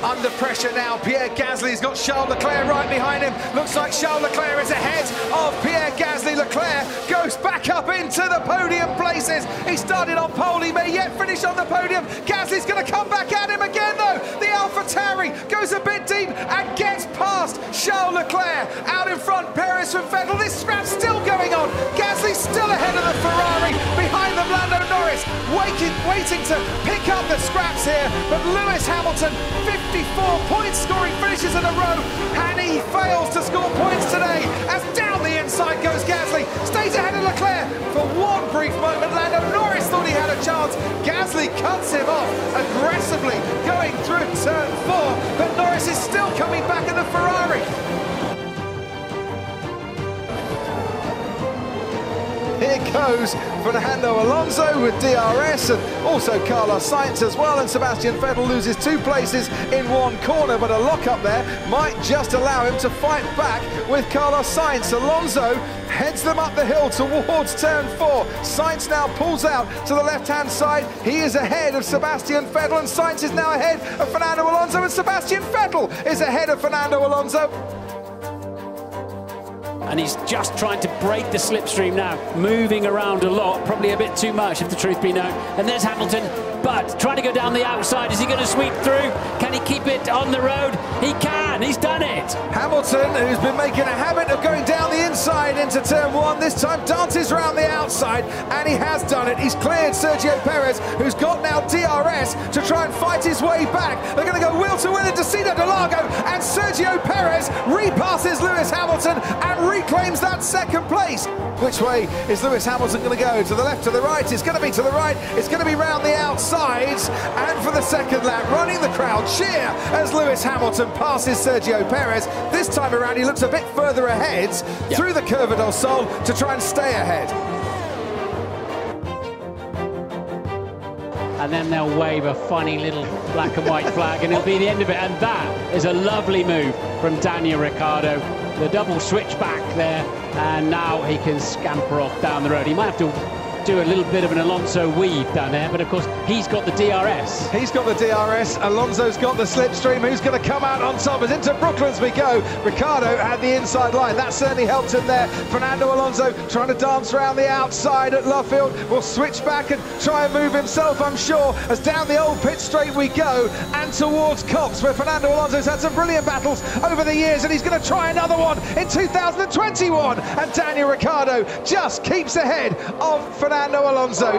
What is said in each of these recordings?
under pressure now. Pierre Gasly's got Charles Leclerc right behind him. Looks like Charles Leclerc is ahead of Pierre Gasly. Leclerc goes back up into the podium places. He started on pole, he may yet finish on the podium. Gasly's going to come back at him again though. The AlphaTauri goes a bit deep and gets past Charles Leclerc. Out in front, Perez from Vettel. This scrap's still going on. Gasly's still ahead of the Ferrari. Behind them, Lando Norris waiting to pick up the scraps here. But Lewis Hamilton, 54 point scoring finishes in a row, and he fails to score points today as down the inside goes Gasly. Stays ahead of Leclerc. For one brief moment, Lando Norris thought he had a chance. Gasly cuts him off aggressively going through turn 4, but Norris is still coming back in the Ferrari. Here goes Fernando Alonso with DRS, and also Carlos Sainz as well, and Sebastian Vettel loses 2 places in one corner, but a lock-up there might just allow him to fight back with Carlos Sainz. Alonso heads them up the hill towards turn 4. Sainz now pulls out to the left-hand side. He is ahead of Sebastian Vettel, and Sainz is now ahead of Fernando Alonso, and Sebastian Vettel is ahead of Fernando Alonso. And he's just trying to break the slipstream now, moving around a lot, probably a bit too much if the truth be known. And there's Hamilton, but trying to go down the outside. Is he going to sweep through? Can he keep it on the road? He can, he's done it. Hamilton, who's been making a habit of going down the inside into turn 1, this time dances around the outside, and he has done it. He's cleared Sergio Perez, who's got now DRS to try and fight his way back. They're going to go wheel to wheel into Cedar de Lago, and Sergio Perez repasses Lewis Hamilton and reclaims that second place. Which way is Lewis Hamilton going to go? To the left, to the right? It's going to be to the right. It's going to be round the outside. And for the second lap, running the crowd cheer as Lewis Hamilton passes Sergio Perez. This time around, he looks a bit further ahead through the Curva del Sol to try and stay ahead. And then they'll wave a funny little black and white flag, and it'll be the end of it. And that is a lovely move from Daniel Ricciardo. The double switch back there, and now he can scamper off down the road. He might have to do a little bit of an Alonso weave down there, but of course he's got the DRS. He's got the DRS, Alonso's got the slipstream. Who's going to come out on top? As into Brooklands we go. Ricciardo had the inside line, that certainly helped him there. Fernando Alonso trying to dance around the outside at Luffield, will switch back and try and move himself, I'm sure, as down the old pit straight we go, and towards Cox, where Fernando Alonso's had some brilliant battles over the years, and he's going to try another one in 2021, and Daniel Ricciardo just keeps ahead of Fernando Alonso.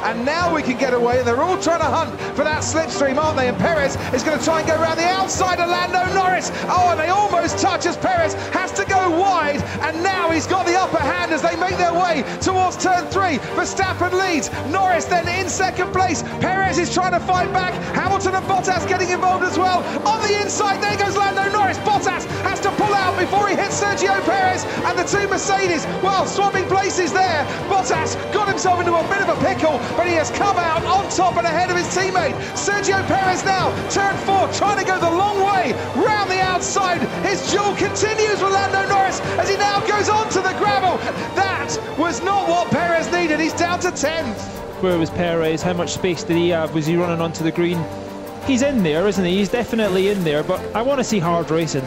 And now we can get away, and they're all trying to hunt for that slipstream, aren't they? And Perez is going to try and go around the outside of Lando Norris. Oh, and they almost touch as Perez has to go wide, and now he's got the upper hand as they make their way towards turn 3. Verstappen leads, Norris then in second place. Perez is trying to fight back. Hamilton and Bottas getting involved as well. On the inside, there goes Lando Norris. Bottas has to pull out before he hits Sergio Perez, and the 2 Mercedes, well, swapping places there. Bottas got himself into a bit of a pickle, but he has come out on top and ahead of his teammate. Sergio Perez now, turn 4, trying to go the long way, round the outside. His duel continues with Lando Norris as he now goes onto the gravel. That was not what Perez needed. He's down to 10th. Where was Perez? How much space did he have? Was he running onto the green? He's in there, isn't he? He's definitely in there, but I want to see hard racing.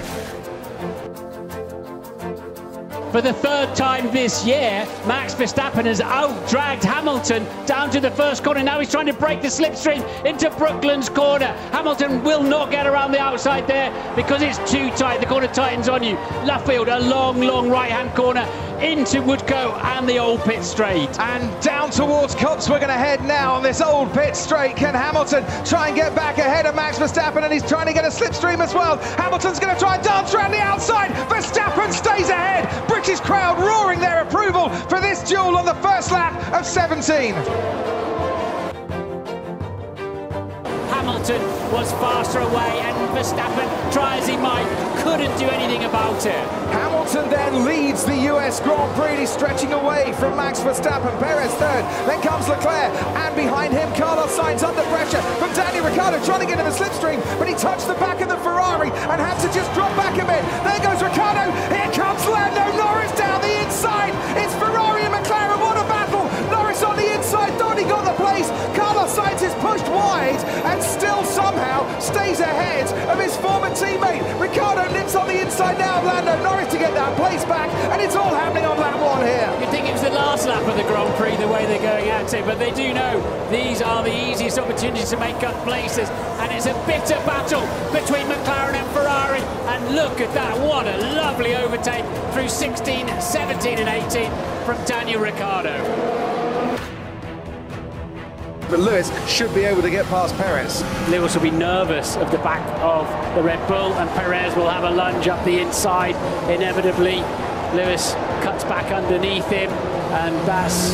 For the 3rd time this year, Max Verstappen has out-dragged Hamilton down to the first corner. Now he's trying to break the slipstream into Brooklands corner. Hamilton will not get around the outside there because it's too tight. The corner tightens on you. Luffield, a long, long right-hand corner into Woodcote and the old pit straight. And down towards Cox we're going to head now on this old pit straight. Can Hamilton try and get back ahead of Max Verstappen? And he's trying to get a slipstream as well. Hamilton's going to try and dance around the outside. Verstappen stays ahead. British crowd roaring their approval for this duel on the first lap of 17. Hamilton was faster away, and Verstappen, try as he might, couldn't do anything about it. Hamilton then leads the US Grand Prix. He's stretching away from Max Verstappen. Perez 3rd, then comes Leclerc, and behind him Carlos Sainz under pressure from Daniel Ricciardo trying to get in the slipstream, but he touched the back of the Ferrari and had to just drop back a bit. There goes Ricciardo, here comes Lando Norris down the inside. It's Ferrari and McLaren, what a battle! Norris on the inside, thought he got the of his former teammate. Ricciardo nips on the inside now of Lando Norris to get that place back, and it's all happening on lap 1 here. You'd think it was the last lap of the Grand Prix, the way they're going at it, but they do know these are the easiest opportunities to make up places, and it's a bitter battle between McLaren and Ferrari, and look at that, what a lovely overtake through 16, 17 and 18 from Daniel Ricciardo. But Lewis should be able to get past Perez. Lewis will be nervous of the back of the Red Bull, and Perez will have a lunge up the inside inevitably. Lewis cuts back underneath him, and that's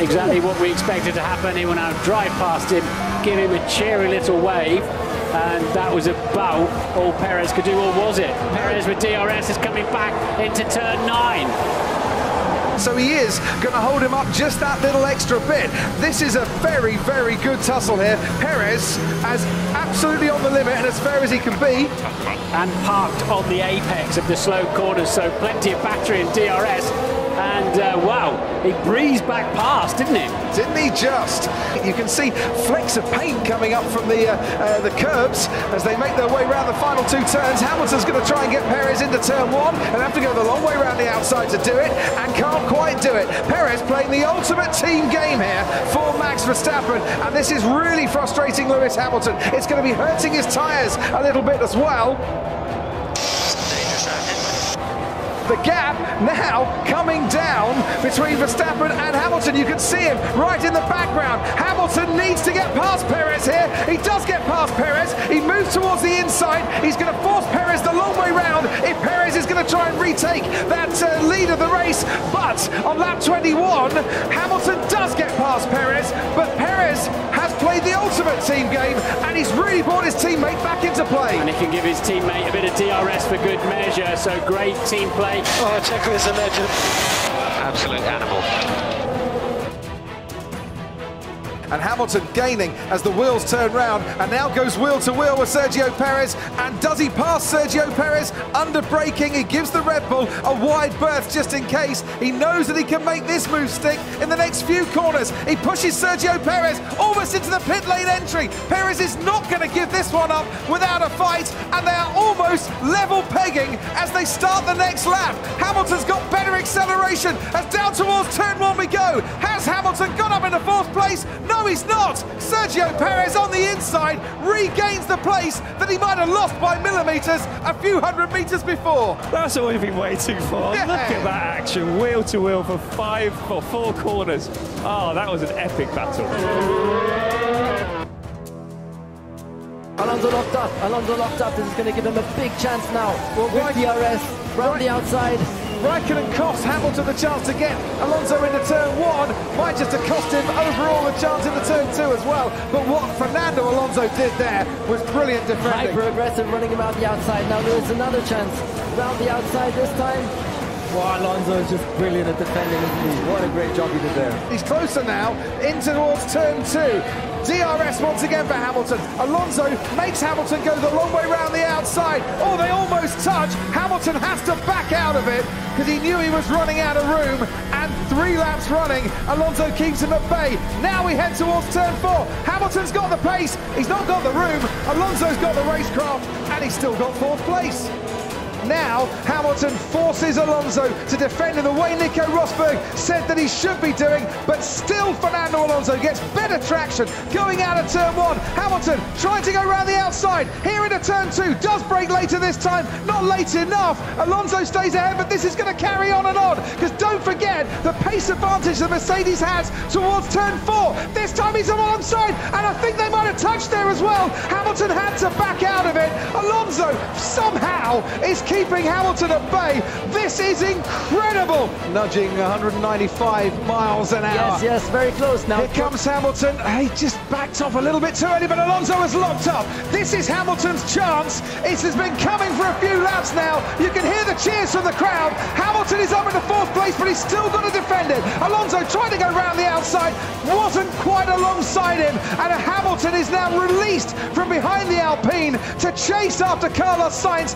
exactly what we expected to happen. He will now drive past him, give him a cheery little wave, and that was about all Perez could do, or was it? Perez with DRS is coming back into turn 9. So he is going to hold him up just that little extra bit. This is a very, very good tussle here. Perez is absolutely on the limit and as fair as he can be. And parked on the apex of the slow corners, so plenty of battery and DRS. And wow, he breezed back past, didn't he? Didn't he just? You can see flecks of paint coming up from the curbs as they make their way around the final 2 turns. Hamilton's going to try and get Perez into turn 1 and have to go the long way around the outside to do it, and can't quite do it. Perez playing the ultimate team game here for Max Verstappen, and this is really frustrating Lewis Hamilton. It's going to be hurting his tyres a little bit as well. The gap now coming down between Verstappen and Hamilton. You can see him right in the background. Hamilton needs to get past Perez here. He does get past Perez. He moves towards the inside. He's going to force Perez the long way round if Perez is going to try and retake that lead of the race. But on lap 21, Hamilton does get past Perez, but Perez has played the ultimate team game, and he's really brought his teammate back into play. And he can give his teammate a bit of DRS for good measure, so great team play. Oh, Checo is a legend. Absolute animal. And Hamilton gaining as the wheels turn round, and now goes wheel to wheel with Sergio Perez. And does he pass Sergio Perez? Under braking, he gives the Red Bull a wide berth just in case. He knows that he can make this move stick in the next few corners. He pushes Sergio Perez almost into the pit lane entry. Perez is not going to give this one up without a fight, and they are almost level pegging as they start the next lap. Hamilton's got better acceleration as down towards turn 1 we go. Has Hamilton got up into 4th place? No, he's not. Sergio Perez on the inside regains the place that he might have lost by millimetres a few hundred metres before. That's always been way too far. Yeah. Look at that action, wheel to wheel for 4 corners. Oh, that was an epic battle. Alonso locked up. This is going to give him a big chance now. With DRS, round the outside. Raikkonen cost Hamilton the chance to get Alonso into turn 1. Might just have cost him overall the chance into turn 2 as well. But what Fernando Alonso did there was brilliant defending. Hyper-aggressive, running him out the outside. Now there is another chance. Round the outside this time. Wow, Alonso is just brilliant at defending, isn't he? What a great job he did there. He's closer now, in towards turn 2. DRS once again for Hamilton. Alonso makes Hamilton go the long way round the outside. Oh, they almost touch. Hamilton has to back out of it because he knew he was running out of room. And 3 laps running, Alonso keeps him at bay. Now we head towards turn 4. Hamilton's got the pace. He's not got the room. Alonso's got the racecraft, and he's still got 4th place. Now Hamilton forces Alonso to defend in the way Nico Rosberg said that he should be doing, but still Fernando Alonso gets better traction going out of turn 1. Hamilton trying to go around the outside, here into turn 2, does brake later this time, not late enough. Alonso stays ahead, but this is going to carry on and on, because don't forget the pace advantage the Mercedes has towards turn 4. This time he's alongside, and I think they might have touched there as well. Hamilton had to back out of it. Alonso somehow is keeping Hamilton at bay. This is incredible. Nudging 195 miles an hour. Yes, very close now. Here comes Hamilton. He just backed off a little bit too early, but Alonso has locked up. This is Hamilton's chance. It has been coming for a few laps now. You can hear the cheers from the crowd. Hamilton is up into 4th place, but he's still got to defend it. Alonso tried to go round the outside, wasn't quite alongside him, and Hamilton is now released from behind the Alpine to chase after Carlos Sainz.